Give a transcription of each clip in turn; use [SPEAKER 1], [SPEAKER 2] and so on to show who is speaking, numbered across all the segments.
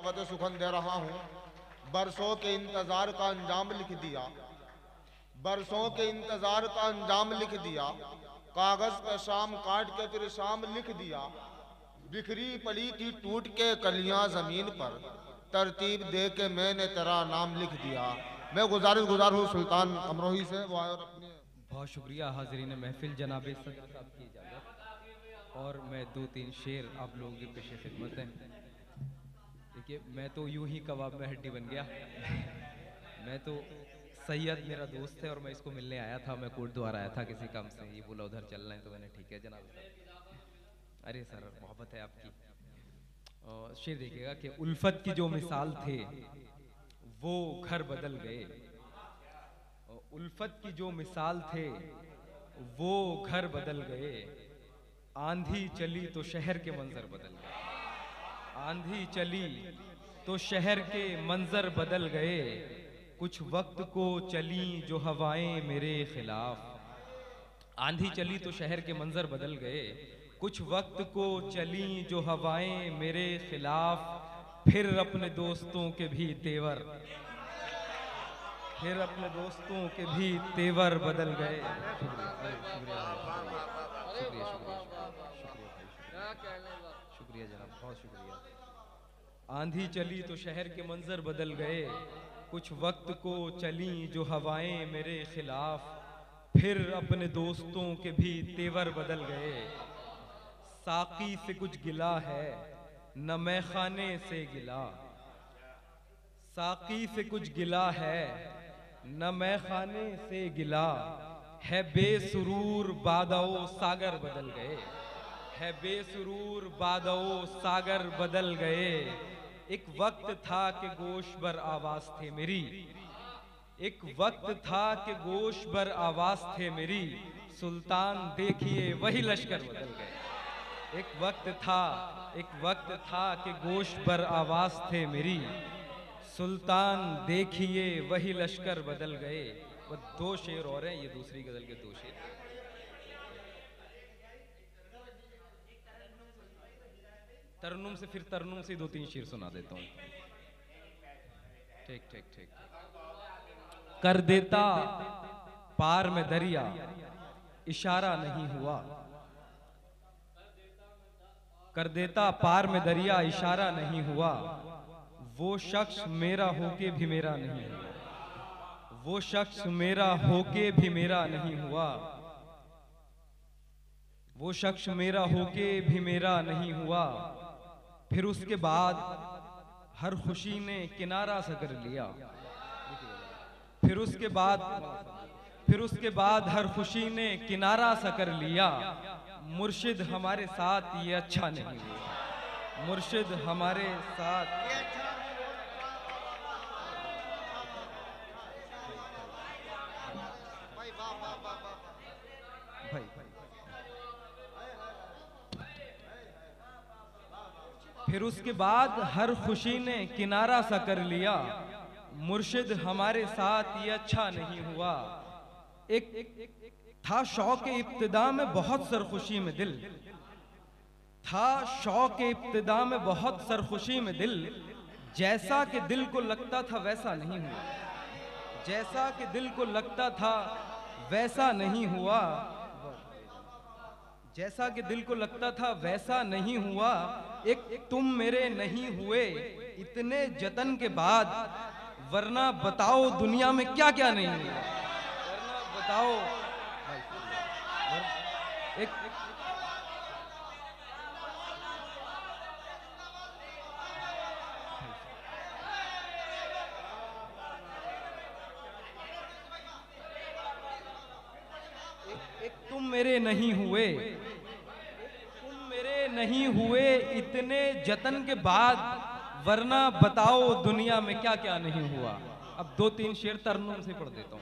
[SPEAKER 1] खत सुखन दे रहा हूँ। बरसों के इंतजार का अंजाम लिख दिया, बरसों के इंतजार का अंजाम लिख दिया। कागज पे शाम काट के फिर शाम लिख दिया। बिखरी पड़ी थी टूट के कलियां जमीन पर, तरतीब दे के मैंने तेरा नाम लिख दिया। मैं गुजार हूँ सुल्तान अमरोही से। वो आए और अपने
[SPEAKER 2] बहुत शुक्रिया हाज़रीन महफिल जनाब सदर साहब की इजाज़त। और मैं 2-3 शेर आप लोगों के पेशे खिदमत हैं। देखिए मैं तो यूं ही कबाब में हड्डी बन गया। मैं तो सैयद मेरा दोस्त है और मैं इसको मिलने आया था। मैं कोट द्वार आया था किसी काम से, ये बोला उधर चलना है तो मैंने ठीक है जनाब साहब। अरे सर मोहब्बत है आपकी। और शेर देखिएगा कि उल्फत की जो मिसाल थे वो घर बदल गए। उल्फत की जो मिसाल थे वो घर बदल गए। आंधी चली तो शहर के मंजर बदल गए। आंधी चली तो शहर के मंजर बदल गए। कुछ वक्त को चली जो हवाएं मेरे खिलाफ। आंधी चली तो शहर के मंजर बदल गए। कुछ वक्त को चली जो हवाएं मेरे खिलाफ। फिर अपने दोस्तों के भी तेवर, फिर अपने दोस्तों के भी तेवर बदल गए। शुक्रिया जनाब, बहुत शुक्रिया। आंधी चली तो शहर के मंजर बदल गए। कुछ वक्त को चली जो हवाएं मेरे खिलाफ। फिर अपने दोस्तों के भी तेवर बदल गए। साकी से कुछ गिला है न मैं खाने से गिला। साकी से कुछ गिला है न मैं खाने से गिला। है बेसुरूर बादओ सागर बदल गए। है बेसुरूर बादओ सागर बदल गए। एक वक्त था कि गोश बर आवाज थे मेरी। एक वक्त था कि गोश बर आवाज थे मेरी। सुल्तान देखिए वही लश्कर बदल गए। एक वक्त था कि गोश बर आवाज थे मेरी। सुल्तान देखिए वही लश्कर बदल गए। वो 2 शेर और हैं, ये दूसरी गजल के 2 शेर। तरन्नुम से फिर तरन्नुम से 2-3 शेर सुना देता हूँ। ठीक ठीक ठीक। कर देता पार में दरिया इशारा नहीं हुआ। कर देता पार में दरिया इशारा नहीं हुआ। वो शख्स मेरा होके भी मेरा नहीं हुआ। वो शख्स मेरा होके भी मेरा नहीं हुआ। वो शख्स मेरा होके भी मेरा नहीं हुआ। फिर उसके बाद हर खुशी ने किनारा सा कर लिया। फिर उसके बाद हर खुशी ने किनारा सा कर लिया। मुर्शिद हमारे साथ ये अच्छा नहीं हुआ। मुर्शिद हमारे साथ भाई फिर उसके बाद हर खुशी ने किनारा सा कर लिया। मुर्शिद हमारे साथ ये अच्छा नहीं हुआ। एक था शौक इब्तिदा में बहुत सरखुशी में दिल। था शौक इब्तिदा में बहुत सरखुशी में दिल। जैसा कि दिल को लगता था वैसा नहीं हुआ। जैसा कि दिल को लगता था वैसा नहीं हुआ। जैसा कि दिल को लगता था वैसा नहीं हुआ। एक तुम मेरे नहीं हुए इतने जतन के बाद। वरना बताओ दुनिया में क्या क्या नहीं हुआ। वरना बताओ एक तुम मेरे नहीं हुए। तुम मेरे नहीं हुए इतने जतन के बाद। वरना बताओ दुनिया में क्या क्या नहीं हुआ। अब 2-3 शेर तरन्नुम से पढ़ देता हूं।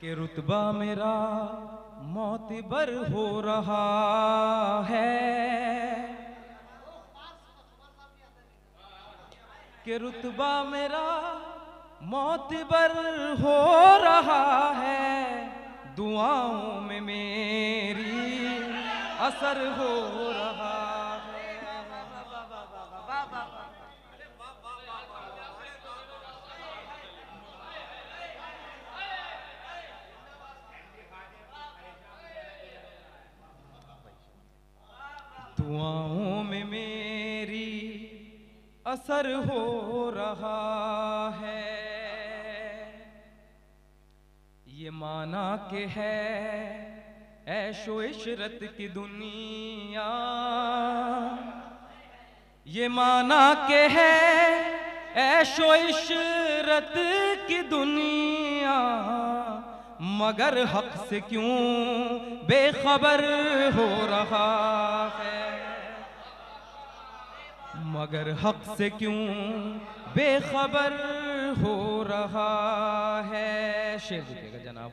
[SPEAKER 2] कि रुतबा मेरा मोतिबर हो रहा है। कि रुतबा मेरा मोतिबर हो रहा है। दुआओं में मेरी असर हो रहा है। दुआओं में मेरी असर हो रहा है, ये माना के है ऐशो इशरत की दुनिया, ये माना के है ऐशो इशरत की दुनिया, मगर हक से क्यों बेखबर हो रहा है, मगर हक से क्यों बेखबर हो रहा है। शेर लिखिएगा जनाब।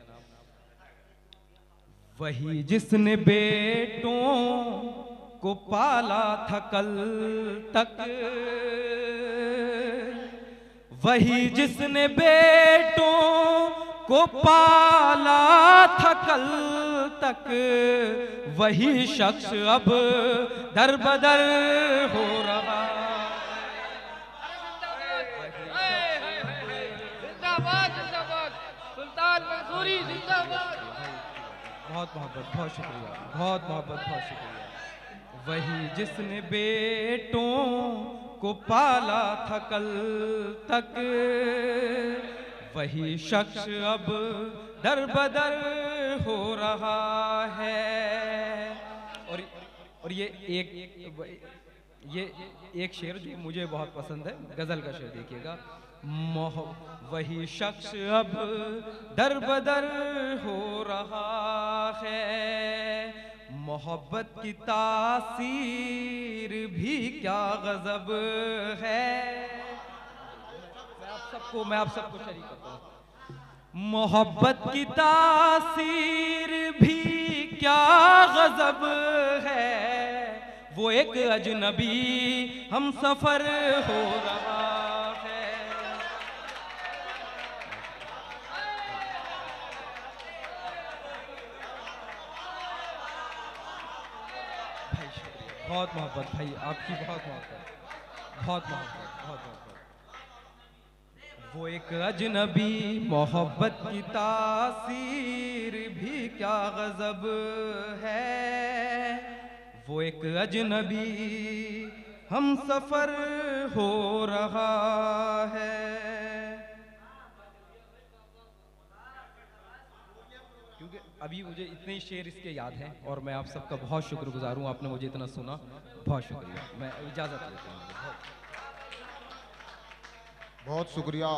[SPEAKER 2] वही जिसने बेटों को पाला था कल तक, वही जिसने बेटों को पाला था कल तक, वही शख्स अब दर बदर हो रहा।
[SPEAKER 3] जिंदाबाद जिंदाबाद, सुल्तान मंसूरी जिंदाबाद।
[SPEAKER 2] बहुत मोहब्बत, बहुत शुक्रिया, बहुत मोहब्बत, बहुत शुक्रिया। वही जिसने बेटों को पाला था कल तक, वही शख्स अब दर बदर हो रहा है। और ये एक शेर जो मुझे बहुत पसंद है, गजल का शेर देखिएगा। वही शख्स अब दर बदर हो रहा है, मोहब्बत की तासीर भी क्या गजब है। मैं आप सबको शरीक करता हूँ। मोहब्बत की तासीर भी क्या गजब है, वो एक अजनबी हम सफर हो रहा है। भाई शुक्रिया, बहुत मोहब्बत भाई, आपकी बहुत मोहब्बत, बहुत मोहब्बत, बहुत मोहब्बत। वो एक अजनबी मोहब्बत की तासीर भी क्या गजब है, वो एक अजनबी हम सफर हो रहा है। क्योंकि अभी मुझे इतने शेर इसके याद हैं और मैं आप सबका बहुत शुक्रगुजार हूँ, आपने मुझे इतना सुना, बहुत शुक्रिया। मैं इजाज़त लेता हूँ।
[SPEAKER 1] बहुत शुक्रिया